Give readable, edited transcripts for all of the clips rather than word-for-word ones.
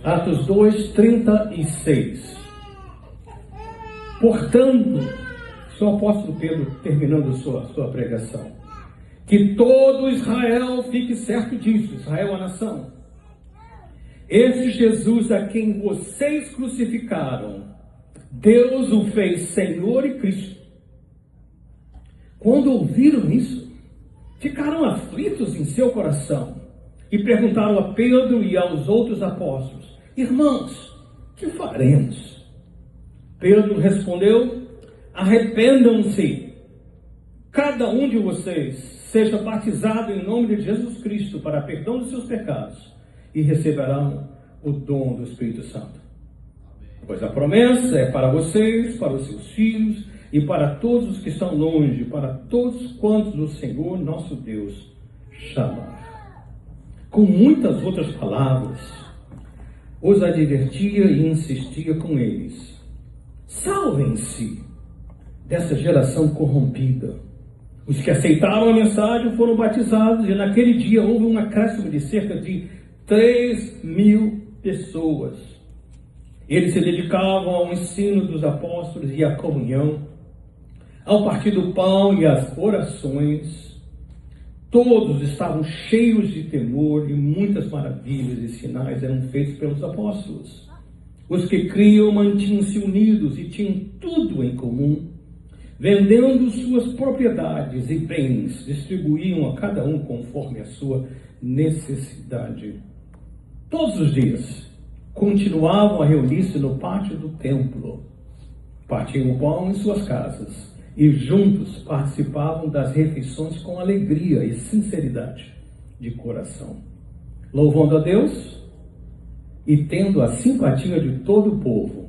Atos 2, 36. Portanto, o apóstolo Pedro terminando sua pregação, que todo Israel fique certo disso, Israel a nação. Esse Jesus a quem vocês crucificaram, Deus o fez Senhor e Cristo. Quando ouviram isso, ficaram aflitos em seu coração e perguntaram a Pedro e aos outros apóstolos: irmãos, que faremos? Pedro respondeu: arrependam-se, cada um de vocês seja batizado em nome de Jesus Cristo para perdão dos seus pecados e receberão o dom do Espírito Santo. Pois a promessa é para vocês, para os seus filhos e para todos os que estão longe, para todos quantos o Senhor nosso Deus chamar. Com muitas outras palavras, os advertia e insistia com eles: salvem-se dessa geração corrompida. Os que aceitaram a mensagem foram batizados, e naquele dia houve um acréscimo de cerca de 3.000 pessoas. Eles se dedicavam ao ensino dos apóstolos e à comunhão, ao partir do pão e às orações. Todos estavam cheios de temor, e muitas maravilhas e sinais eram feitos pelos apóstolos. Os que criam mantinham-se unidos e tinham tudo em comum. Vendendo suas propriedades e bens, distribuíam a cada um conforme a sua necessidade. Todos os dias, continuavam a reunir-se no pátio do templo. Partiam o pão em suas casas e juntos participavam das refeições com alegria e sinceridade de coração, louvando a Deus e tendo a simpatia de todo o povo.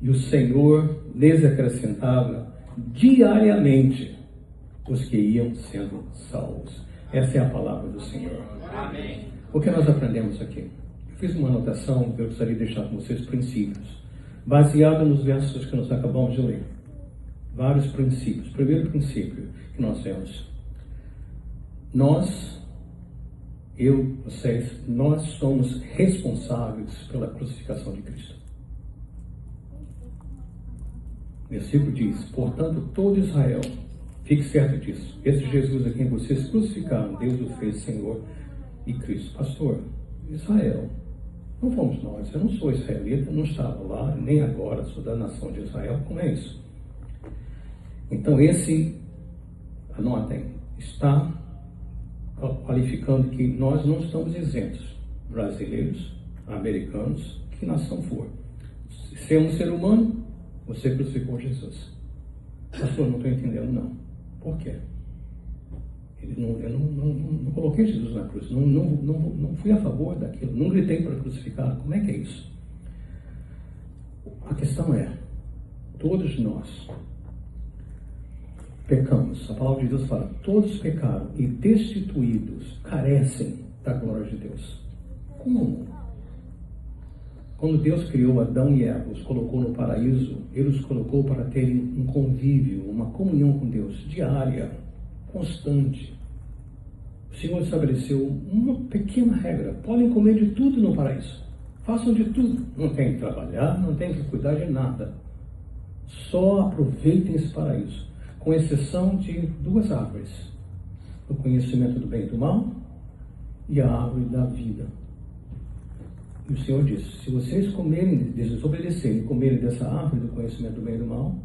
E o Senhor lhes acrescentava diariamente os que iam sendo salvos. Essa é a palavra do Senhor. Amém. O que nós aprendemos aqui? Eu fiz uma anotação que eu gostaria de deixar com vocês, princípios, baseado nos versos que nós acabamos de ler. Vários princípios. Primeiro princípio que nós temos: nós somos responsáveis pela crucificação de Cristo. O versículo diz: portanto, todo Israel, fique certo disso. Esse Jesus a quem vocês crucificaram, Deus o fez Senhor e Cristo. Pastor, Israel, não fomos nós. Eu não sou israelita, não estava lá, nem agora, sou da nação de Israel. Como é isso? Então anotem, está qualificando que nós não estamos isentos. Brasileiros, americanos, que nação for. Se é um ser humano, você crucificou Jesus. Pastor, não estou entendendo, não. Por quê? Eu não coloquei Jesus na cruz. Não fui a favor daquilo. Não gritei para crucificar. Como é que é isso? A questão é: todos nós pecamos. A palavra de Deus fala: todos pecaram e destituídos, carecem da glória de Deus. Como? Quando Deus criou Adão e Eva, os colocou no paraíso, Ele os colocou para terem um convívio, uma comunhão com Deus, diária, constante. O Senhor estabeleceu uma pequena regra: podem comer de tudo no paraíso. Façam de tudo. Não tem que trabalhar, não tem que cuidar de nada. Só aproveitem esse paraíso, com exceção de duas árvores: o conhecimento do bem e do mal e a árvore da vida. E o Senhor disse: se vocês comerem, desobedecerem e comerem dessa árvore do conhecimento do bem e do mal,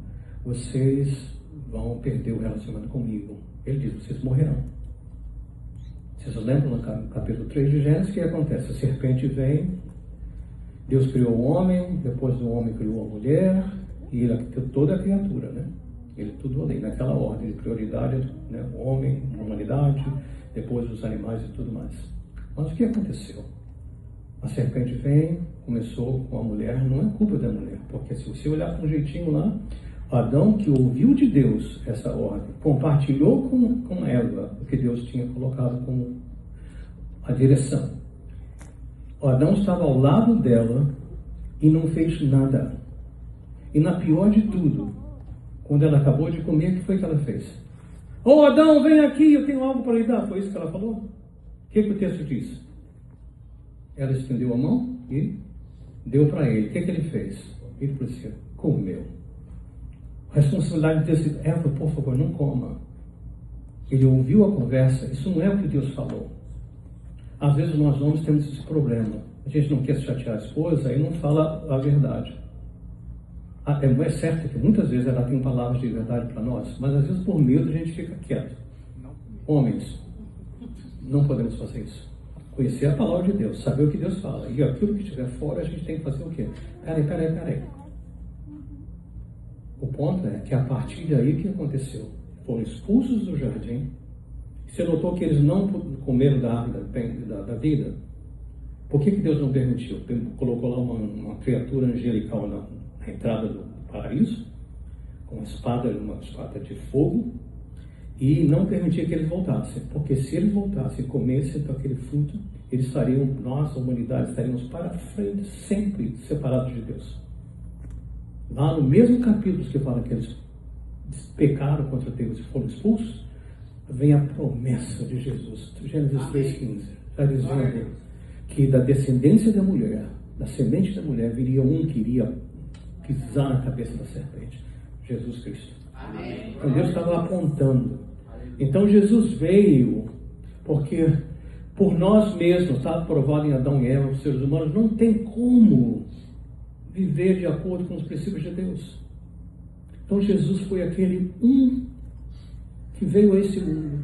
vocês vão perder o relacionamento comigo. Ele diz: vocês morrerão. Vocês lembram no capítulo 3 de Gênesis o que acontece? A serpente vem, Deus criou o homem, depois do homem criou a mulher, e ele criou toda a criatura, né? Ele tudo ali, naquela ordem de prioridade, né? O homem, a humanidade, depois os animais e tudo mais. Mas o que aconteceu? A serpente vem, começou com a mulher. Não é culpa da mulher, porque se você olhar com um jeitinho lá, Adão, que ouviu de Deus essa ordem, compartilhou com Eva o que Deus tinha colocado como a direção. O Adão estava ao lado dela e não fez nada. E na pior de tudo, quando ela acabou de comer, o que foi que ela fez? Ô Adão, vem aqui, eu tenho algo para lhe dar. Foi isso que ela falou? O que o texto diz? Ela estendeu a mão e deu para ele. O que ele fez? Ele disse, comeu. A responsabilidade de ter sido, Eva, por favor, não coma. Ele ouviu a conversa, isso não é o que Deus falou. Às vezes nós homens temos esse problema. A gente não quer chatear a esposa e não fala a verdade. É certo que muitas vezes ela tem palavras de verdade para nós, mas às vezes por medo a gente fica quieto. Homens, não podemos fazer isso. Conhecer a palavra de Deus, saber o que Deus fala. E aquilo que estiver fora, a gente tem que fazer o quê? Peraí. O ponto é que a partir daí o que aconteceu? Foram expulsos do jardim. Você notou que eles não comeram da árvore da vida? Por que Deus não permitiu? Colocou lá uma criatura angelical na entrada do paraíso, com uma espada de fogo, e não permitia que eles voltassem. Porque se eles voltassem e comessem aquele fruto, eles estariam, nós, a humanidade, estaríamos para frente, sempre separados de Deus. Lá no mesmo capítulo que fala que eles pecaram contra Deus e foram expulsos, vem a promessa de Jesus. Gênesis 3,15, está dizendo que da descendência da mulher, da semente da mulher, viria um que iria pisar na cabeça da serpente, Jesus Cristo. Amém. Então Deus estava apontando. Então Jesus veio porque por nós mesmos, está provado em Adão e Eva, os seres humanos não tem como viver de acordo com os princípios de Deus. Então Jesus foi aquele que veio a esse mundo,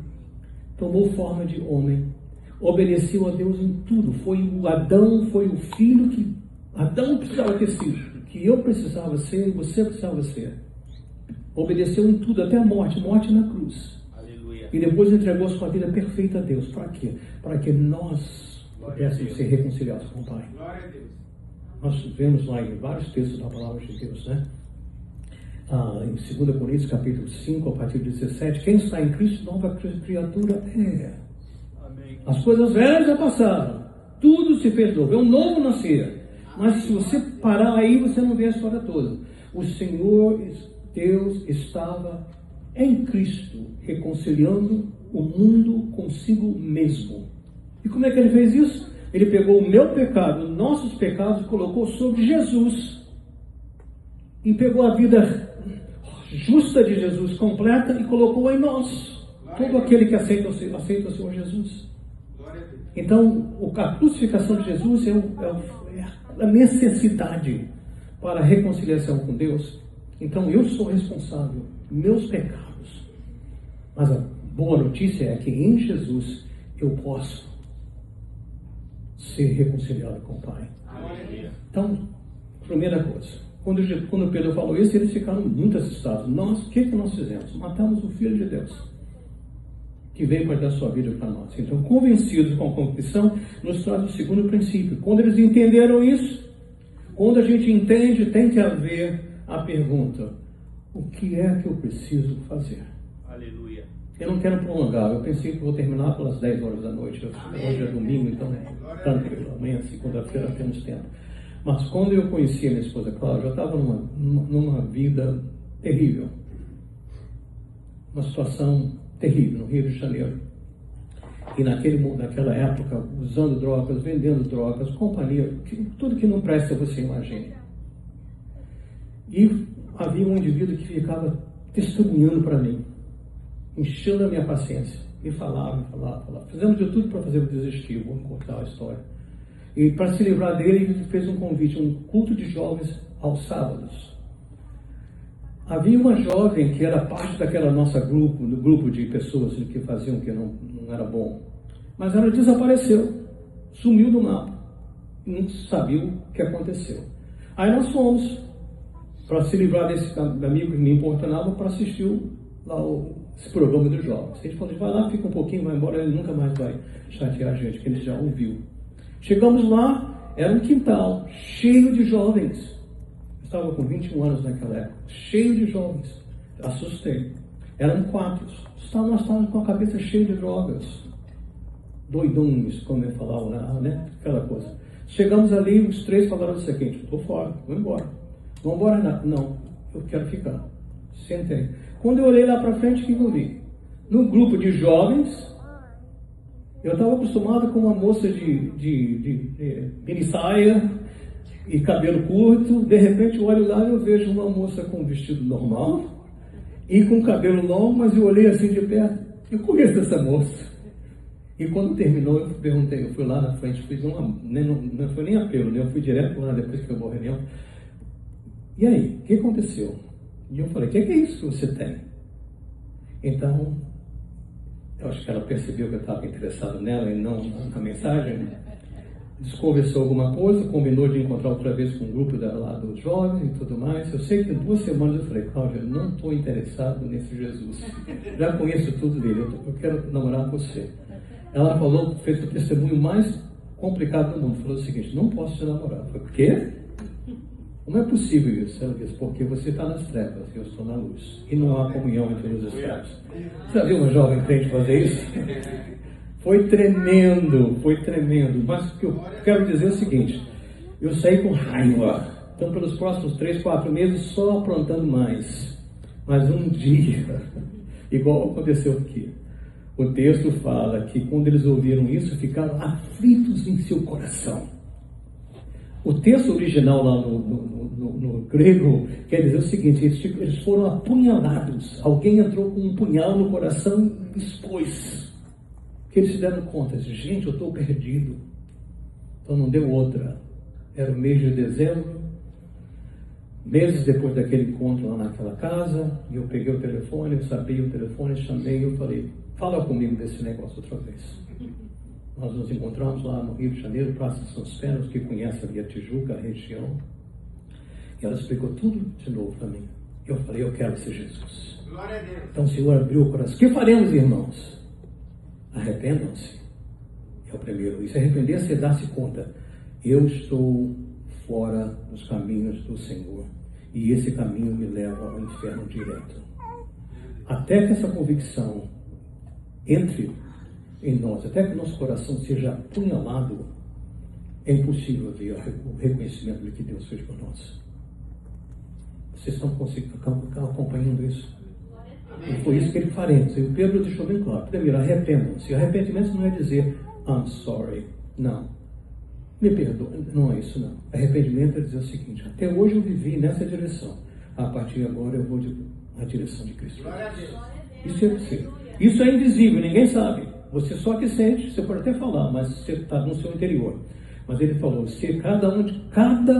tomou forma de homem, obedeceu a Deus em tudo. Foi o Adão, foi o filho que Adão precisava ter sido, que eu precisava ser e você precisava ser. Obedeceu em tudo, até a morte na cruz. Aleluia. E depois entregou sua vida perfeita a Deus. Para quê? Para que nós pudéssemos ser reconciliados com o Pai. Glória a Deus. Nós vemos lá em vários textos da palavra de Deus, né? Em 2 Coríntios capítulo 5, a partir de 17, quem está em Cristo, nova criatura é. Amém. As coisas velhas já passaram, tudo se fez novo, é um novo nascer. Mas se você parar aí, você não vê a história toda. O Senhor Deus estava em Cristo, reconciliando o mundo consigo mesmo. E como é que ele fez isso? Ele pegou o meu pecado, nossos pecados, e colocou sobre Jesus. E pegou a vida justa de Jesus completa e colocou em nós. Todo aquele que aceita o Senhor Jesus. Então, a crucificação de Jesus é a necessidade para a reconciliação com Deus. Então, eu sou responsável, meus pecados. Mas a boa notícia é que em Jesus eu posso ser reconciliado com o Pai. Então, primeira coisa. Quando Pedro falou isso, eles ficaram muito assustados. O que nós fizemos? Matamos o Filho de Deus, que veio para dar sua vida para nós. Então, convencidos com a convicção, nos traz o segundo princípio. Quando eles entenderam isso, quando a gente entende, tem que haver a pergunta: o que é que eu preciso fazer? Aleluia. Eu não quero prolongar, eu pensei que vou terminar pelas 10 horas da noite. Hoje é domingo, então tranquilo. Amanhã, segunda-feira, temos tempo. Mas quando eu conheci a minha esposa Cláudia, eu estava numa vida terrível. Uma situação terrível no Rio de Janeiro. E naquela época, usando drogas, vendendo drogas, companhia, tudo que não presta você imagina. E havia um indivíduo que ficava testemunhando para mim, enchendo a minha paciência. E falava. Fizemos de tudo para fazer o desistir, vou cortar a história. E para se livrar dele, ele fez um convite, um culto de jovens aos sábados. Havia uma jovem que era parte daquela nossa grupo de pessoas que faziam o que não era bom. Mas ela desapareceu, sumiu do mapa. Não sabia o que aconteceu. Aí nós fomos, para se livrar desse amigo que me importunava, para assistir lá esse programa dos jovens. A gente falou, vai lá, fica um pouquinho, vai embora, ele nunca mais vai chatear a gente, que ele já ouviu. Chegamos lá, era um quintal cheio de jovens. Eu estava com 21 anos naquela época, cheio de jovens. Assustei. Eram 4. Nós estávamos com a cabeça cheia de drogas. Doidões, como eu falava, né? Aquela coisa. Chegamos ali, os 3 falaram o seguinte: estou fora, vou embora. Vamos embora? Não, eu quero ficar. Sentei. Quando eu olhei lá para frente, o que eu vi? No grupo de jovens, eu estava acostumado com uma moça de mini saia, e cabelo curto. De repente eu olho lá e eu vejo uma moça com um vestido normal e com cabelo longo, mas eu olhei assim de perto, eu conheço essa moça. E quando terminou, eu perguntei, eu fui lá na frente, fiz não foi nem apelo, né? Eu fui direto lá depois que acabou a reunião. E aí, o que aconteceu? E eu falei, o que é isso que você tem? Então, eu acho que ela percebeu que eu estava interessado nela e não na mensagem. Desconversou alguma coisa, combinou de encontrar outra vez com um grupo lá dos jovens e tudo mais. Eu sei que em 2 semanas eu falei, Cláudia, eu não estou interessado nesse Jesus. Já conheço tudo dele, eu quero namorar com você. Ela falou, fez o testemunho mais complicado do mundo. Falou o seguinte, não posso te namorar. Eu falei, por quê? Como é possível isso? Ela disse, porque você está nas trevas e eu estou na luz. E não há comunhão entre os trevas. Você já viu uma jovem crente fazer isso? Foi tremendo, foi tremendo. Mas o que eu quero dizer é o seguinte, eu saí com raiva. Então, pelos próximos 3, 4 meses, só aprontando mais. Mas um dia, igual aconteceu aqui, o texto fala que quando eles ouviram isso, ficaram aflitos em seu coração. O texto original lá no grego quer dizer o seguinte, eles foram apunhalados. Alguém entrou com um punhal no coração e expôs. Que eles se deram conta, gente, eu estou perdido. Então não deu outra. Era o mês de dezembro, meses depois daquele encontro lá naquela casa, e eu peguei o telefone, eu sabia o telefone, chamei e eu falei, fala comigo desse negócio outra vez. Nós nos encontramos lá no Rio de Janeiro, Praça de São Espéros, que conhece ali a Tijuca, a região. E ela explicou tudo de novo para mim. Eu falei, eu quero ser Jesus. Glória a Deus. Então o Senhor abriu o coração. O que faremos, irmãos? Arrependam-se. É o primeiro. E se arrepender-se é dar-se conta. Eu estou fora dos caminhos do Senhor. E esse caminho me leva ao inferno direto. Até que essa convicção entre em nós, até que o nosso coração seja apunhalado, é impossível ver o reconhecimento do que Deus fez por nós. Vocês estão acompanhando isso? E foi isso que ele faremos. E o Pedro deixou bem claro. Primeiro, arrependam-se. Arrependimento não é dizer I'm sorry. Não. Me perdoa. Não é isso, não. Arrependimento é dizer o seguinte, até hoje eu vivi nessa direção. A partir de agora eu vou na direção de Cristo. Isso é você. Isso é invisível, ninguém sabe. Você só que sente, você pode até falar, mas você está no seu interior. Mas ele falou, se cada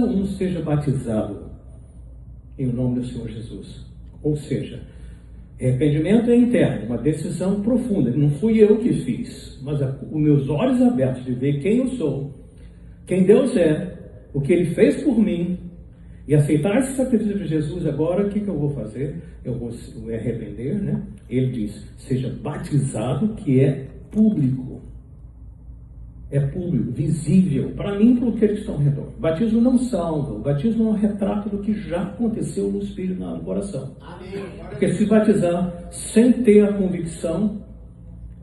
um seja batizado em nome do Senhor Jesus. Ou seja, arrependimento é interno, uma decisão profunda. Não fui eu que fiz, mas os meus olhos abertos de ver quem eu sou, quem Deus é, o que Ele fez por mim, e aceitar esse sacrifício de Jesus. Agora, o que eu vou fazer? Eu vou me arrepender, né? Ele diz, seja batizado, que é público. É público, visível, para mim e para aqueles que estão ao redor. O batismo não salva, o batismo é um retrato do que já aconteceu no espírito, no coração. Porque se batizar sem ter a convicção,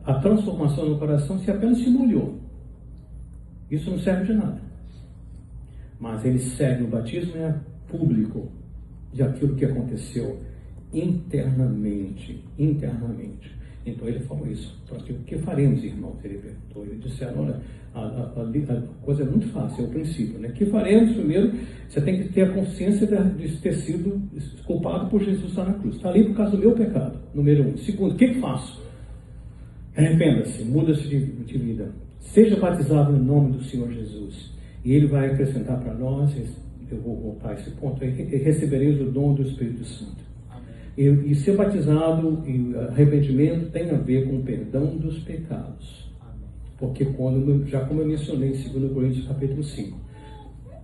a transformação no coração, se apenas se molhou. Isso não serve de nada. Mas ele segue, o batismo é público de aquilo que aconteceu internamente. Então ele falou isso. Então, o que faremos, irmãos? Ele perguntou. Eles disseram, olha, a coisa é muito fácil, é o princípio, né? O que faremos? Primeiro, você tem que ter a consciência de ter sido culpado por Jesus lá na cruz. Está ali por causa do meu pecado, número 1. Segundo, o que faço? Arrependa-se, muda-se de vida. Seja batizado em nome do Senhor Jesus. E ele vai acrescentar para nós, eu vou voltar a esse ponto, recebereis o dom do Espírito Santo. E ser batizado e arrependimento tem a ver com o perdão dos pecados. Porque como eu mencionei em 2 Coríntios capítulo 5,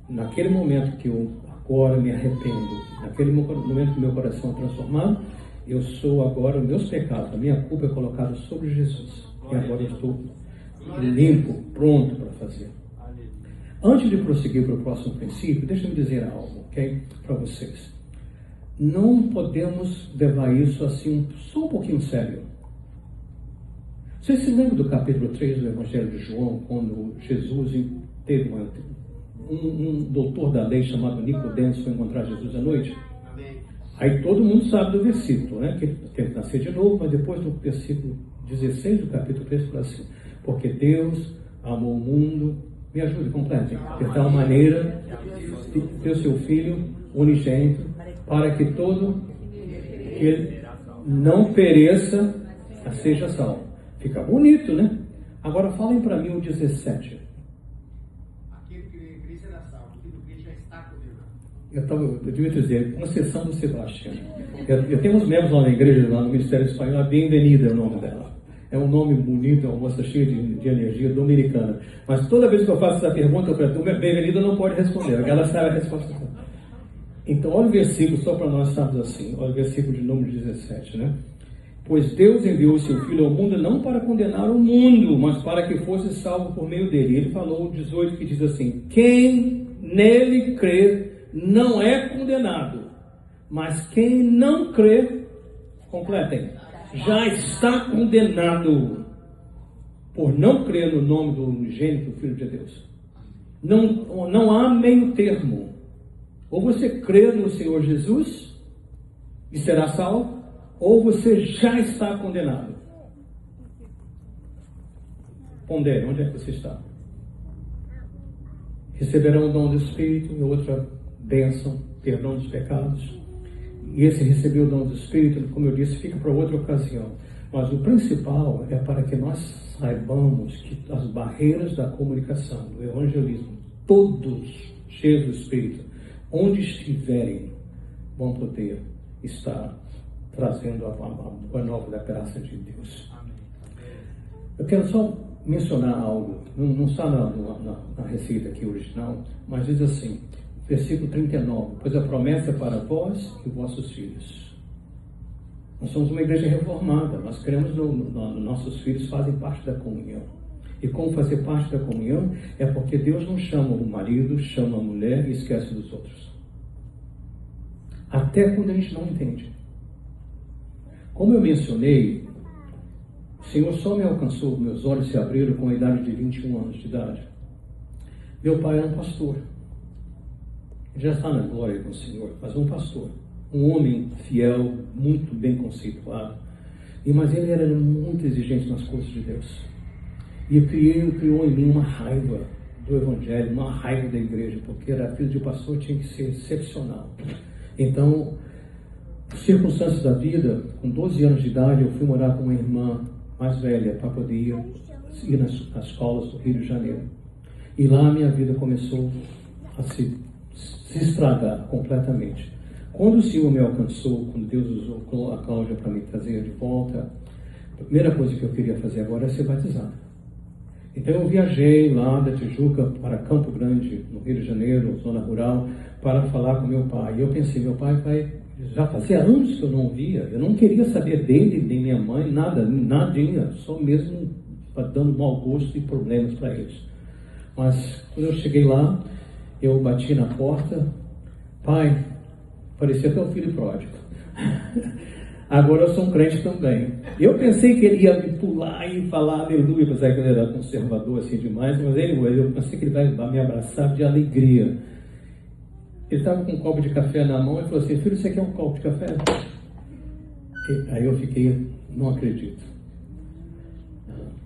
naquele momento que eu agora me arrependo, naquele momento que meu coração é transformado, eu sou agora, meus pecados, a minha culpa é colocada sobre Jesus. E agora eu estou limpo, pronto para fazer. Antes de prosseguir para o próximo princípio, deixa eu dizer algo, ok? Para vocês. Não podemos levar isso assim, só um pouquinho sério. Vocês se lembram do capítulo 3 do Evangelho de João, quando Jesus teve um doutor da lei chamado Nicodemos foi encontrar Jesus à noite? Aí todo mundo sabe do versículo, né? Que ele tem que nascer de novo, mas depois do versículo 16 do capítulo 3 fala assim, porque Deus amou o mundo Me ajude, complete. De tal maneira, deu seu Filho unigênito, para que todo ele não pereça, mas seja salvo. Fica bonito, né? Agora falem para mim o 17. Aquele que crê será salvo, aquele que crê já está condenado. Eu devia dizer, concessão do Sebastião. Eu tenho uns membros lá na igreja, lá no Ministério Espanhol, a Bem-Venida é o nome dela. É um nome bonito, é uma moça cheia de energia dominicana. Mas toda vez que eu faço essa pergunta, eu pergunto, Bem-Venida não pode responder, ela sabe a resposta. Então, olha o versículo, só para nós estarmos assim, olha o versículo de número 17, né? Pois Deus enviou o seu Filho ao mundo não para condenar o mundo, mas para que fosse salvo por meio dele. Ele falou o 18 que diz assim, quem nele crê não é condenado, mas quem não crê, completem, já está condenado por não crer no nome do unigênito Filho de Deus. Não há meio termo. Ou você crê no Senhor Jesus e será salvo, ou você já está condenado. Pondere, onde é que você está? Receberão o dom do Espírito e outra bênção, perdão dos pecados. E esse receber o dom do Espírito, como eu disse, fica para outra ocasião. Mas o principal é para que nós saibamos que as barreiras da comunicação, do evangelismo, todos cheios do Espírito, onde estiverem, vão poder estar trazendo a boa nova da graça de Deus. Eu quero só mencionar algo, não está na receita aqui original, mas diz assim, versículo 39, pois a promessa é para vós e vossos filhos. Nós somos uma igreja reformada, nós cremos nossos filhos fazem parte da comunhão. E como fazer parte da comunhão é porque Deus não chama o marido, chama a mulher e esquece dos outros. Até quando a gente não entende. Como eu mencionei, o Senhor só me alcançou, meus olhos se abriram com a idade de 21 anos de idade. Meu pai era um pastor. Ele já está na glória com o Senhor, mas um pastor. Um homem fiel, muito bem conceituado. Mas ele era muito exigente nas coisas de Deus. E criou em mim uma raiva do Evangelho, uma raiva da igreja, porque era filho de pastor, tinha que ser excepcional. Então, por circunstâncias da vida, com 12 anos de idade, eu fui morar com uma irmã mais velha para poder ir nas escolas do Rio de Janeiro. E lá a minha vida começou a se estragar completamente. Quando o Senhor me alcançou, quando Deus usou a Cláudia para me trazer de volta, a primeira coisa que eu queria fazer agora é ser batizado. Então eu viajei lá da Tijuca para Campo Grande, no Rio de Janeiro, zona rural, para falar com meu pai. E eu pensei, meu pai vai... Já fazia anos que eu não via, eu não queria saber dele, nem minha mãe, nadinha, só mesmo dando mau gosto e problemas para eles. Mas quando eu cheguei lá, eu bati na porta, pai, parecia até um filho pródigo. Agora eu sou um crente também. Eu pensei que ele ia me pular e falar aleluia, apesar que ele era conservador assim demais, mas eu pensei que ele vai me abraçar de alegria. Ele estava com um copo de café na mão e falou assim, filho, você quer um copo de café? Aí eu fiquei, não acredito.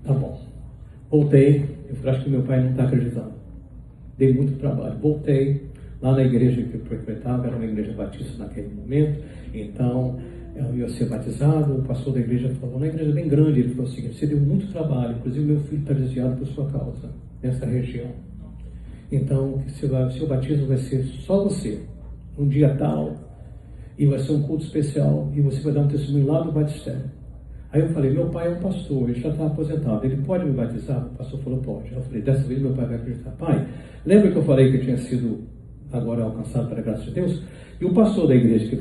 Tá bom. Voltei, eu falei, acho que meu pai não está acreditando. Dei muito trabalho. Voltei, lá na igreja que eu frequentava, era uma igreja batista naquele momento, então eu ia ser batizado, o pastor da igreja falou, uma igreja bem grande, ele falou assim, você deu muito trabalho, inclusive meu filho está desviado por sua causa, nessa região. Então, o seu batismo vai ser só você, um dia tal, e vai ser um culto especial, e você vai dar um testemunho lá do batistério. Aí eu falei, meu pai é um pastor, ele já está aposentado, ele pode me batizar? O pastor falou, pode. Eu falei, dessa vez meu pai vai acreditar. Pai, lembra que eu falei que eu tinha sido agora alcançado pela graça de Deus? E o pastor da igreja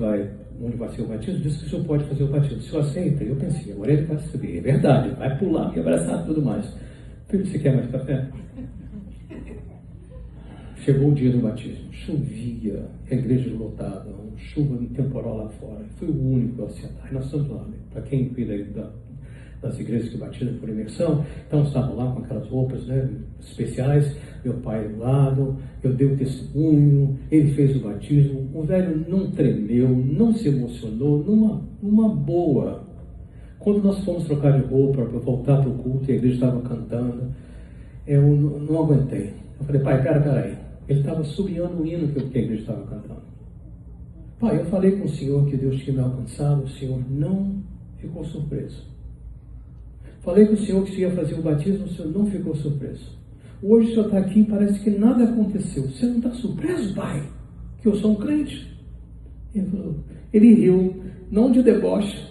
onde vai ser o batismo, disse que o senhor pode fazer o batismo. Se eu aceita, eu pensei, agora ele vai subir. É verdade, vai pular, me abraçar e tudo mais. Filho, você quer mais café? Chegou o dia do batismo, chovia, a igreja lotada, chuva no temporal lá fora. Fui o único a sentar. Nós estamos lá, né? Para quem cuida das igrejas que batizam por imersão, então estavam lá com aquelas roupas, né, especiais, meu pai do lado, eu dei o testemunho, ele fez o batismo, o velho não tremeu, não se emocionou, numa boa. Quando nós fomos trocar de roupa para voltar para o culto e a igreja estava cantando, eu não aguentei. Eu falei, pai, peraí. Ele estava subiando o hino que a igreja estava cantando. Pai, eu falei com o senhor que Deus tinha me alcançado, o senhor não ficou surpreso. Falei com o senhor que se ia fazer o batismo, o senhor não ficou surpreso. Hoje o senhor está aqui e parece que nada aconteceu. Você não está surpreso, pai? Que eu sou um crente? Ele riu, não de deboche,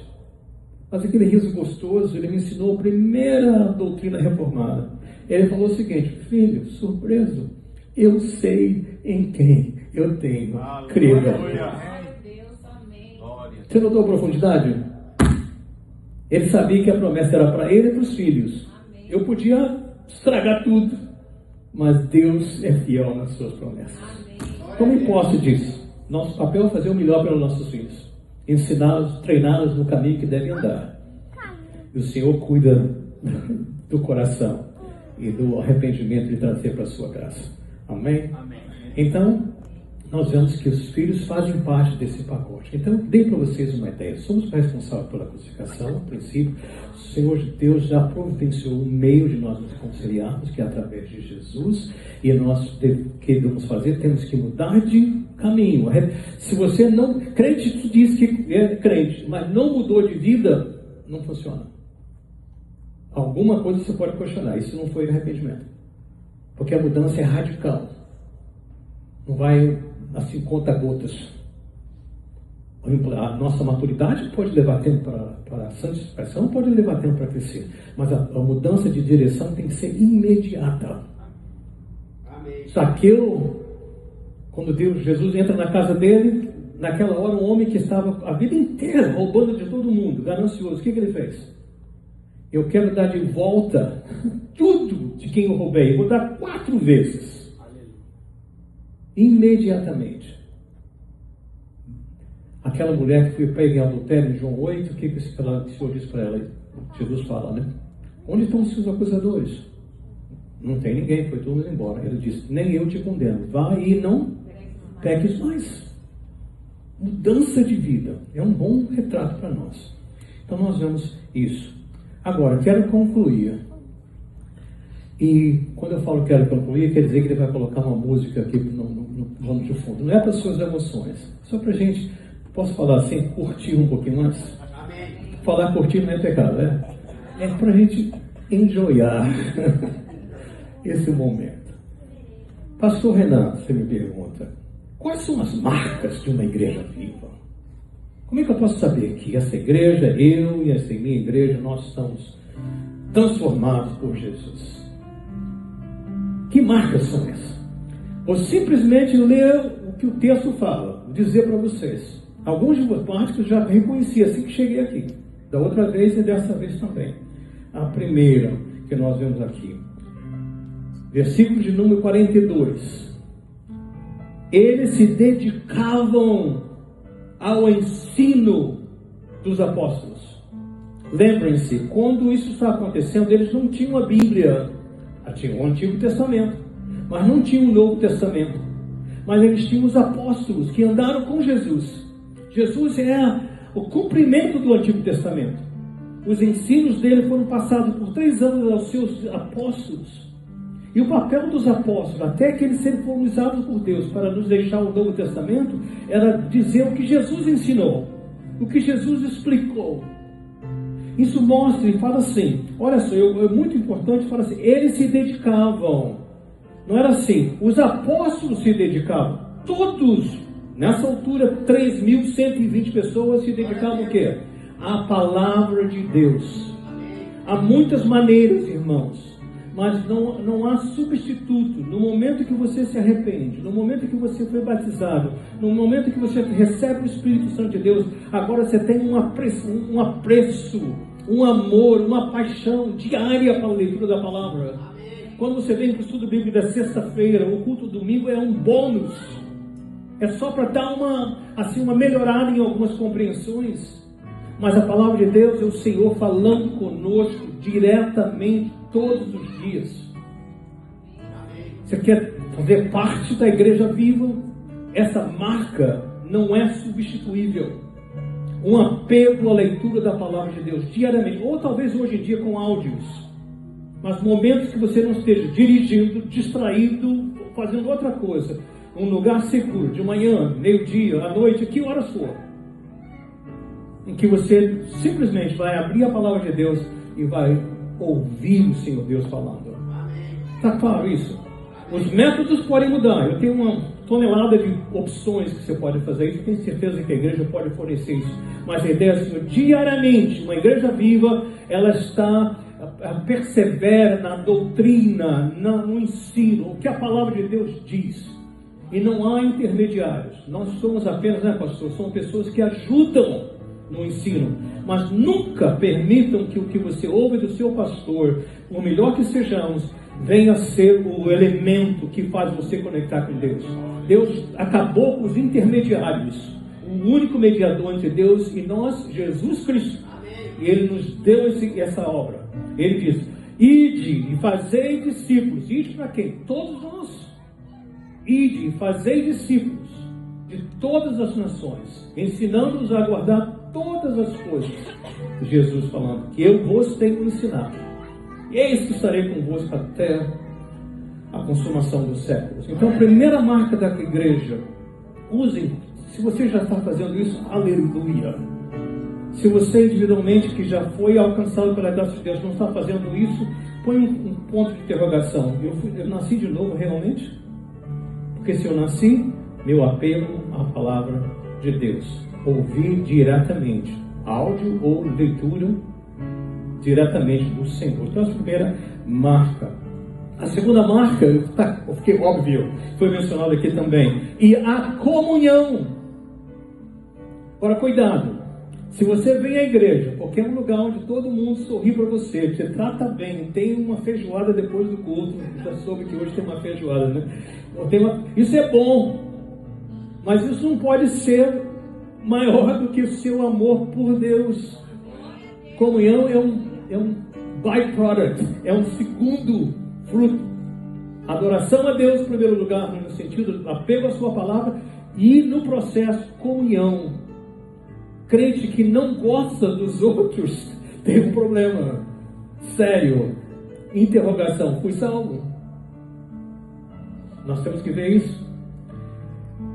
mas aquele riso gostoso. Ele me ensinou a primeira doutrina reformada. Ele falou o seguinte: filho, surpreso, eu sei em quem eu tenho crido. Você notou a profundidade? Ele sabia que a promessa era para ele e para os filhos. Eu podia estragar tudo, mas Deus é fiel nas suas promessas. Tome posse disso. Nosso papel é fazer o melhor pelos nossos filhos, ensiná-los, treiná-los no caminho que devem andar. E o Senhor cuida do coração e do arrependimento de trazer para a sua graça. Amém? Então, nós vemos que os filhos fazem parte desse pacote. Então, dei para vocês uma ideia. Somos responsáveis pela crucificação, a princípio. O Senhor Deus já providenciou um meio de nós nos reconciliarmos, que é através de Jesus. E nós, o que devemos fazer? Temos que mudar de caminho. Se você não... Crente que diz que é crente, mas não mudou de vida, não funciona. Alguma coisa você pode questionar. Isso não foi arrependimento. Porque a mudança é radical. Não vai assim, conta-gotas. A nossa maturidade pode levar tempo para a santa expressão, pode levar tempo para crescer. Mas a mudança de direção tem que ser imediata. Amém. Zaqueu, quando Jesus entra na casa dele, naquela hora um homem que estava a vida inteira roubando de todo mundo, ganancioso, o que ele fez? Eu quero dar de volta tudo de quem eu roubei. Eu vou dar 4 vezes. Imediatamente. Aquela mulher que foi pega em adultério em João 8, o que o Senhor diz para ela? Jesus fala, né? Onde estão os seus acusadores? Não tem ninguém, foi todo mundo embora. Ele disse, nem eu te condeno. Vá e não peques mais. Mudança de vida. É um bom retrato para nós. Então nós vemos isso. Agora, quero concluir. E quando eu falo quero concluir, quer dizer que ele vai colocar uma música aqui no plano de fundo. Não é para as suas emoções. Só para a gente, posso falar assim, curtir um pouquinho mais? Amém. Falar curtir não é pecado, né? É para a gente enjoyar esse momento. Pastor Renan, você me pergunta, quais são as marcas de uma igreja viva? Como é que eu posso saber que essa igreja, eu e essa minha igreja, nós estamos transformados por Jesus? Que marcas são essas? Ou simplesmente ler o que o texto fala, dizer para vocês. Alguns de partes que eu já reconheci assim que cheguei aqui. Da outra vez e dessa vez também. A primeira que nós vemos aqui. Versículo de número 42. Eles se dedicavam ao ensino dos apóstolos. Lembrem-se, quando isso está acontecendo, eles não tinham a Bíblia. Tinham o Antigo Testamento, mas não tinham o Novo Testamento. Mas eles tinham os apóstolos que andaram com Jesus. Jesus é o cumprimento do Antigo Testamento. Os ensinos dele foram passados por 3 anos aos seus apóstolos. E o papel dos apóstolos, até que eles foram usados por Deus para nos deixar o Novo Testamento, era dizer o que Jesus ensinou, o que Jesus explicou. Isso mostra e fala assim, olha só, é muito importante, fala assim, eles se dedicavam. Não era assim, os apóstolos se dedicavam. Todos, nessa altura, 3.120 pessoas se dedicavam o quê? À palavra de Deus. Há muitas maneiras, irmãos, mas não há substituto. No momento que você se arrepende, no momento que você foi batizado, no momento que você recebe o Espírito Santo de Deus, agora você tem um apreço, um amor, uma paixão diária para a leitura da palavra. Quando você vem para o estudo bíblico da sexta-feira, o culto do domingo é um bônus. É só para dar uma melhorada em algumas compreensões. Mas a palavra de Deus é o Senhor falando conosco diretamente todos os dias. Você quer fazer parte da igreja viva? Essa marca não é substituível. Um apego à leitura da palavra de Deus diariamente, ou talvez hoje em dia com áudios. Mas momentos que você não esteja dirigindo, distraído, fazendo outra coisa, um lugar seguro, de manhã, meio-dia, à noite, que horas for, em que você simplesmente vai abrir a palavra de Deus e vai ouvir o Senhor Deus falando. Está claro isso? Os métodos podem mudar. Eu tenho uma tonelada de opções que você pode fazer isso. Tenho certeza que a igreja pode fornecer isso. Mas a ideia é assim, diariamente, uma igreja viva, ela está persevera na doutrina, no ensino, o que a palavra de Deus diz. E não há intermediários. Nós somos apenas, pastor? São pessoas que ajudam no ensino. Mas nunca permitam que o que você ouve do seu pastor, o melhor que sejamos, venha a ser o elemento que faz você conectar com Deus. Deus acabou com os intermediários. O único mediador entre Deus e nós, Jesus Cristo. E Ele nos deu essa obra. Ele diz: ide e fazei discípulos. Ide para quem? Todos nós. Ide e fazei discípulos de todas as nações, ensinando-os a guardar todas as coisas. Jesus falando, que eu vos tenho ensinado. E eis que estarei convosco até a consumação dos séculos. Então, a primeira marca da igreja, usem, se você já está fazendo isso, aleluia. Se você individualmente, que já foi alcançado pela graça de Deus, não está fazendo isso, põe um ponto de interrogação. Eu nasci de novo realmente? Porque se eu nasci, meu apego à palavra de Deus. Ouvir diretamente, áudio ou leitura diretamente do Senhor. Então, essa primeira marca. A segunda marca, fiquei óbvio, foi mencionado aqui também. E a comunhão. Agora, cuidado. Se você vem à igreja, porque é um lugar onde todo mundo sorri para você, você trata bem, tem uma feijoada depois do culto, já soube que hoje tem uma feijoada, né? Isso é bom, mas isso não pode ser maior do que o seu amor por Deus. Comunhão é um byproduct, é um segundo fruto. Adoração a Deus em primeiro lugar, no sentido de apego à sua palavra, e no processo, comunhão. Crente que não gosta dos outros tem um problema sério. Interrogação: fui salvo? Nós temos que ver isso.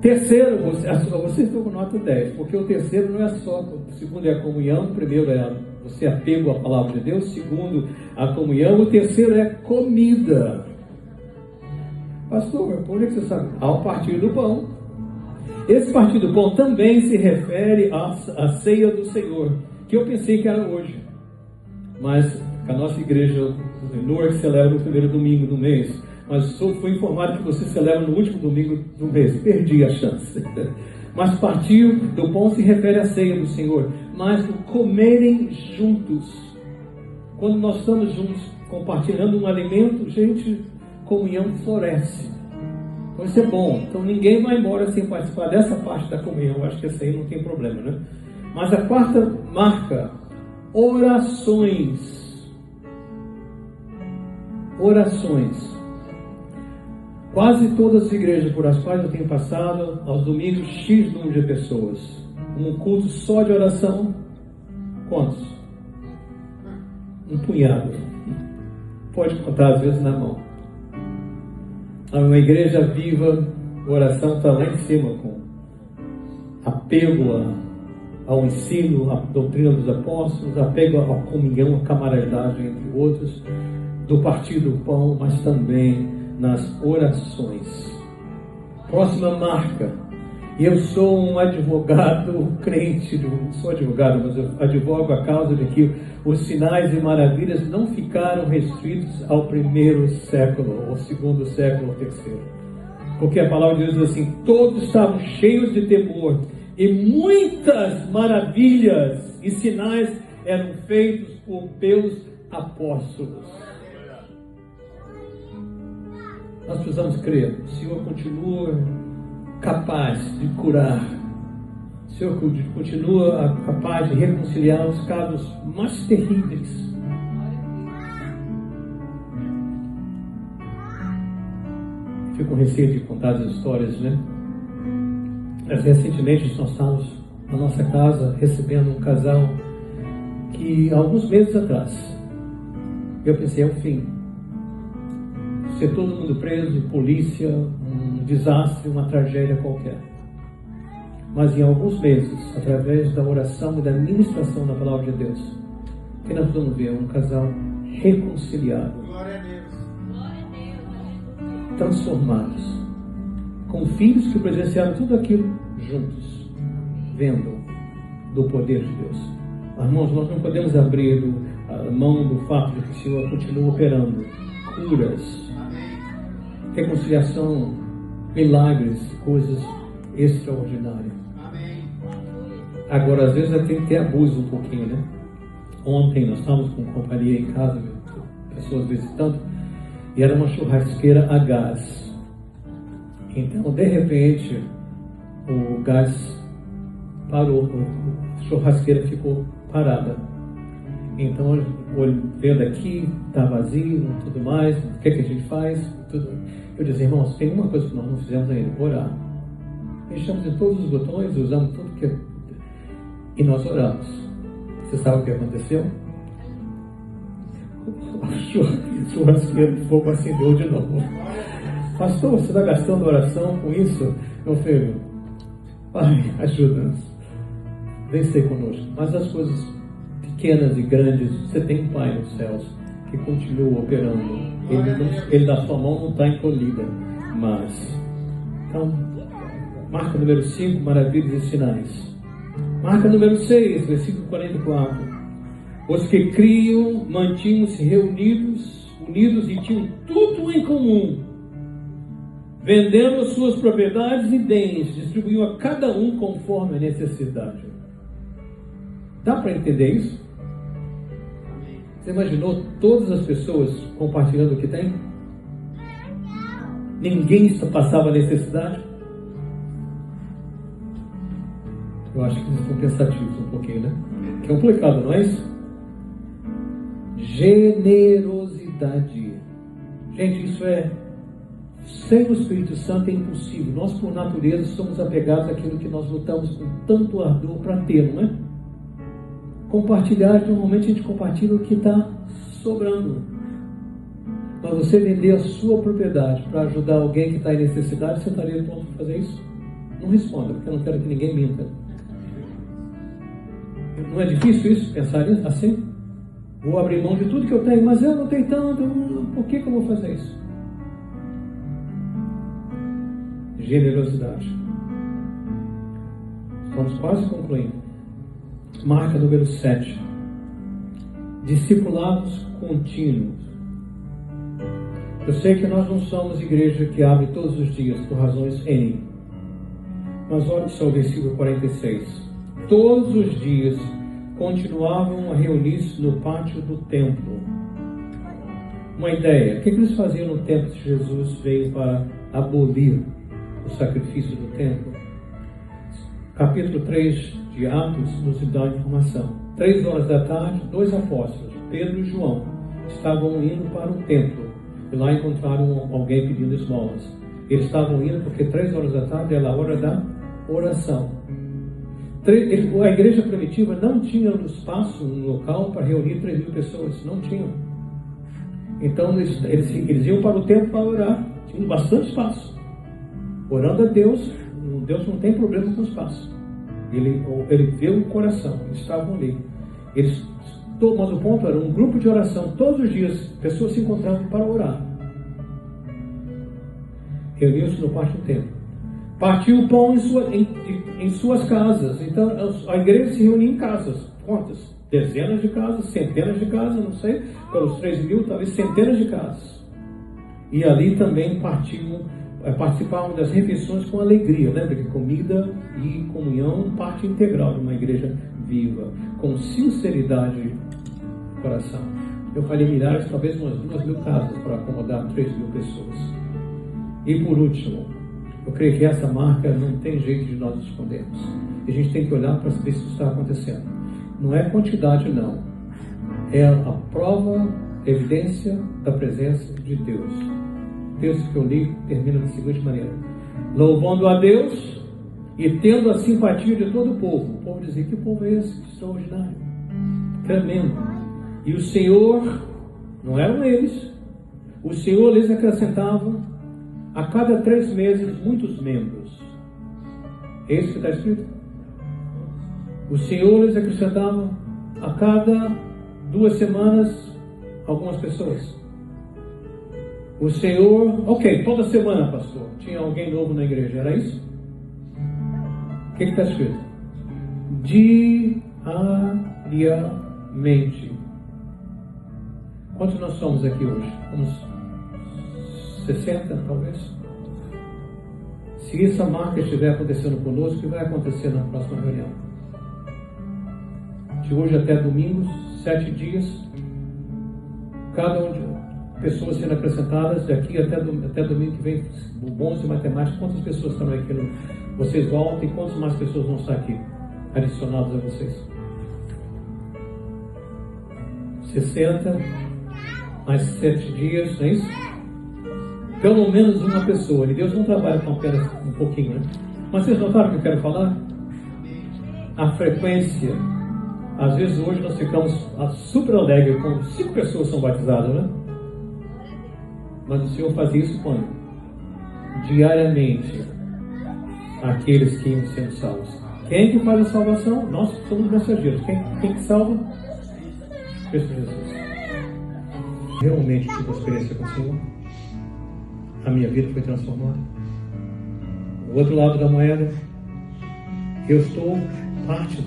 Terceiro, você estou com nota 10, porque o terceiro não é só, o segundo é a comunhão, o primeiro é você apego à palavra de Deus, segundo a comunhão, o terceiro é comida. Pastor, por que você sabe? Ao partir do pão. Esse partir do pão também se refere à ceia do Senhor, que eu pensei que era hoje. Mas a nossa igreja, o Newark, celebra no primeiro domingo do mês. Mas fui informado que você celebra no último domingo do mês. Perdi a chance. Mas partir do pão se refere à ceia do Senhor. Mas o comerem juntos. Quando nós estamos juntos, compartilhando um alimento, gente, comunhão floresce. Então isso é bom. Então ninguém vai embora sem participar dessa parte da comunhão. Acho que essa aí não tem problema, né? Mas a quarta marca, orações. Orações. Quase todas as igrejas por as quais eu tenho passado, aos domingos, X número de pessoas. Um culto só de oração, quantos? Um punhado. Pode contar às vezes na mão. Uma igreja viva, a oração está lá em cima, com apego ao ensino, à doutrina dos apóstolos, apego à comunhão, à camaradagem entre outros, do partir do pão, mas também nas orações. Próxima marca. Eu sou um advogado crente, não sou advogado, mas eu advogo a causa de que os sinais e maravilhas não ficaram restritos ao primeiro século, ao segundo século, ao terceiro. Porque a palavra de Deus diz assim: todos estavam cheios de temor, e muitas maravilhas e sinais eram feitos pelos apóstolos. Nós precisamos crer. O Senhor continua capaz de curar. O Senhor continua capaz de reconciliar os casos mais terríveis. Fico com receio de contar as histórias, né? Mas recentemente nós estávamos na nossa casa recebendo um casal que, alguns meses atrás, eu pensei, é o fim. ser todo mundo preso, polícia, um desastre, uma tragédia qualquer. Mas em alguns meses, através da oração e da ministração da palavra de Deus, que nós vamos ver um casal reconciliado, transformados, com filhos que presenciaram tudo aquilo juntos, vendo do poder de Deus. Irmãos, nós não podemos abrir a mão do fato de que o Senhor continua operando curas, reconciliação, milagres, coisas extraordinárias. Agora, às vezes tem que ter abuso um pouquinho, né? Ontem nós estávamos com companhia em casa, pessoas visitando, e era uma churrasqueira a gás. Então, de repente, o gás parou, a churrasqueira ficou parada. Então, vendo aqui, está vazio, tudo mais, o que é que a gente faz? Tudo. Eu disse, irmãos, tem uma coisa que nós não fizemos ainda, orar. Mexemos em todos os botões, usamos tudo que... E nós oramos. Você sabe o que aconteceu? A churrasqueira de fogo acendeu de novo. Pastor, você está gastando oração com isso? Meu filho, Pai, ajuda-nos. Vem ser conosco. Mas as coisas pequenas e grandes, você tem um Pai nos céus que continua operando. Ele da sua mão não está encolhida. Mas, então, marca número 5, maravilhas e sinais. Marca número 6, versículo 44. Os que criam mantinham-se unidos e tinham tudo em comum. Vendendo as suas propriedades e bens, distribuíam a cada um conforme a necessidade. Dá para entender isso? Você imaginou todas as pessoas compartilhando o que tem? Ninguém passava necessidade? Eu acho que eles estão pensativos um pouquinho, né? Que é complicado, não é isso? Generosidade. Gente, isso é... Sem o Espírito Santo é impossível. Nós, por natureza, somos apegados àquilo que nós lutamos com tanto ardor para ter, não é? Compartilhar, normalmente a gente compartilha o que está sobrando. Mas você vender a sua propriedade para ajudar alguém que está em necessidade, você estaria pronto para fazer isso? Não responda, porque eu não quero que ninguém minta. Não é difícil isso, pensar assim? Vou abrir mão de tudo que eu tenho, mas eu não tenho tanto, por que eu vou fazer isso? Generosidade. Estamos quase concluindo. Marca número 7. Discipulados contínuos. Eu sei que nós não somos igreja que abre todos os dias por razões N. Mas olha só o versículo 46. Todos os dias continuavam a reunir-se no pátio do templo. Uma ideia. O que eles faziam no templo que Jesus veio para abolir o sacrifício do templo? Capítulo 3 de Atos nos dá a informação. 3 horas da tarde, 2 apóstolos, Pedro e João, estavam indo para o templo. E lá encontraram alguém pedindo esmolas. Eles estavam indo porque 3 horas da tarde era a hora da oração. A igreja primitiva não tinha um espaço, um local para reunir 3.000 pessoas. Não tinham. Então eles iam para o templo para orar. Tinham bastante espaço. Orando a Deus, Deus não tem problema com o espaço. Ele vê o coração. Eles estavam ali. Mas o ponto era um grupo de oração. Todos os dias, pessoas se encontravam para orar. Reuniam-se no pátio do templo. Partiu o pão em suas casas. Então a igreja se reunia em casas. Quantas? Dezenas de casas, centenas de casas, não sei. Pelos 3.000, talvez centenas de casas. E ali também participavam das refeições com alegria. Lembra que comida e comunhão, parte integral de uma igreja viva, com sinceridade de coração. Eu falei milhares, talvez umas 2.000 casas para acomodar 3.000 pessoas. E por último, eu creio que essa marca não tem jeito de nós escondermos. E a gente tem que olhar para saber se isso está acontecendo. Não é quantidade, não. É a prova, a evidência da presença de Deus. O texto que eu li termina da seguinte maneira: louvando a Deus e tendo a simpatia de todo o povo. O povo dizia: que povo é esse? Extraordinário, tremendo. E o Senhor, não eram eles, O Senhor lhes acrescentava a cada 3 meses muitos membros. É isso que está escrito? O Senhor lhes acrescentava a cada 2 semanas algumas pessoas. O Senhor, ok, toda semana, pastor, tinha alguém novo na igreja, era isso? O que está escrito? Diariamente. Quantos nós somos aqui hoje? Uns 60, talvez? Se essa marca estiver acontecendo conosco, o que vai acontecer na próxima reunião? De hoje até domingo, 7 dias, cada um de pessoas sendo acrescentadas, daqui até domingo que vem, bons de matemática, quantas pessoas estão aqui? Vocês voltam e quantas mais pessoas vão estar aqui, adicionadas a vocês? 60, mais 7 dias, não é isso? Pelo menos uma pessoa. E Deus não trabalha com apenas um pouquinho, né? Mas vocês notaram o que eu quero falar? A frequência. Às vezes hoje nós ficamos super alegres com 5 pessoas são batizadas, né? Mas o Senhor fazia isso quando? Diariamente. Aqueles que iam sendo salvos. Quem que faz a salvação? Nós somos mensageiros. Quem que salva? Cristo Jesus. Realmente tive uma experiência com o Senhor. A minha vida foi transformada. O outro lado da moeda, eu estou parte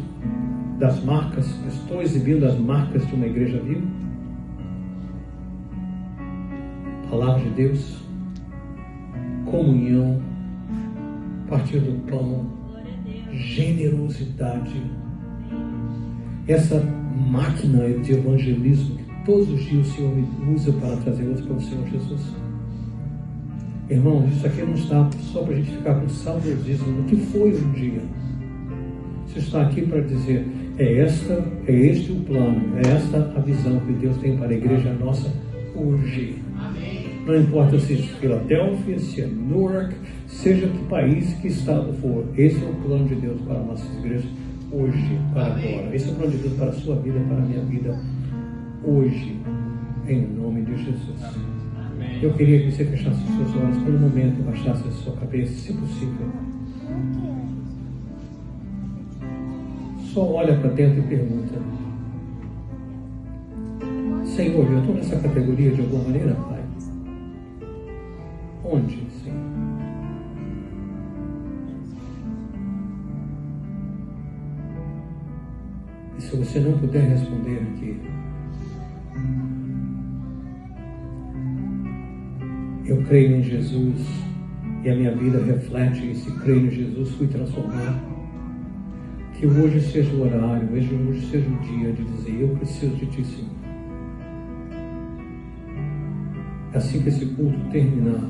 das marcas, estou exibindo as marcas de uma igreja viva. Palavra de Deus, comunhão, partir do pão, generosidade, essa máquina de evangelismo que todos os dias o Senhor me usa para trazer outros para o Senhor Jesus. Irmãos, isso aqui não está só para a gente ficar com saudosismo do que foi um dia. Isso está aqui para dizer, é este o plano, é esta a visão que Deus tem para a igreja nossa hoje. Não importa se é Filadélfia, se é Newark, seja que país, que estado for, esse é o plano de Deus para nossas igrejas hoje, para agora. Esse é o plano de Deus para a sua vida, para a minha vida hoje, em nome de Jesus. Eu queria que você fechasse os seus olhos por um momento, baixasse a sua cabeça, se possível. Só olha para dentro e pergunta: Senhor, eu estou nessa categoria de alguma maneira, Pai? Onde, Senhor? E se você não puder responder aqui, eu creio em Jesus e a minha vida reflete isso. E creio em Jesus, fui transformado. Que hoje seja o horário, hoje seja o dia de dizer: eu preciso de Ti, Senhor. Assim que esse culto terminar,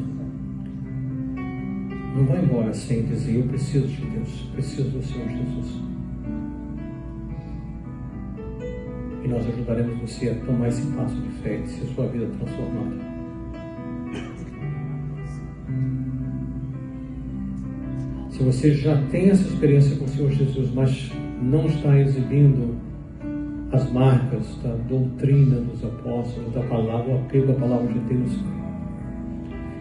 não vai embora sem dizer: eu preciso de Deus, preciso do Senhor Jesus. E nós ajudaremos você a tomar esse passo de fé e ser sua vida transformada. Se você já tem essa experiência com o Senhor Jesus, mas não está exibindo as marcas da doutrina dos apóstolos, da palavra, o apego à palavra de Deus,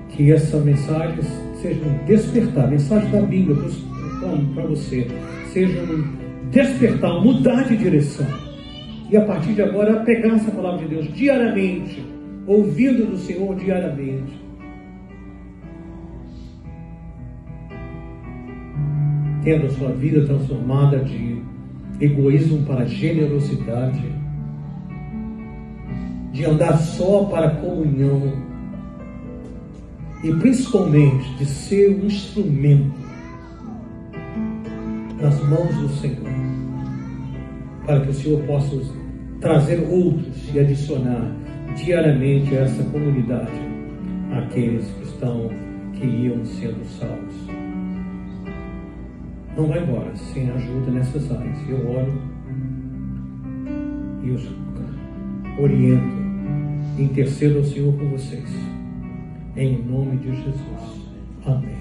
que essa mensagem seja um despertar, a mensagem da Bíblia para você, seja um despertar, mudar de direção. E a partir de agora, pegar essa palavra de Deus diariamente, ouvindo do Senhor diariamente. Tendo a sua vida transformada de egoísmo para generosidade, de andar só para comunhão e principalmente de ser um instrumento nas mãos do Senhor, para que o Senhor possa trazer outros e adicionar diariamente a essa comunidade aqueles que iam sendo salvos. Não vai embora sem ajuda nessas áreas. Eu oro e os oriento, intercedo ao Senhor por vocês, em nome de Jesus. Amém.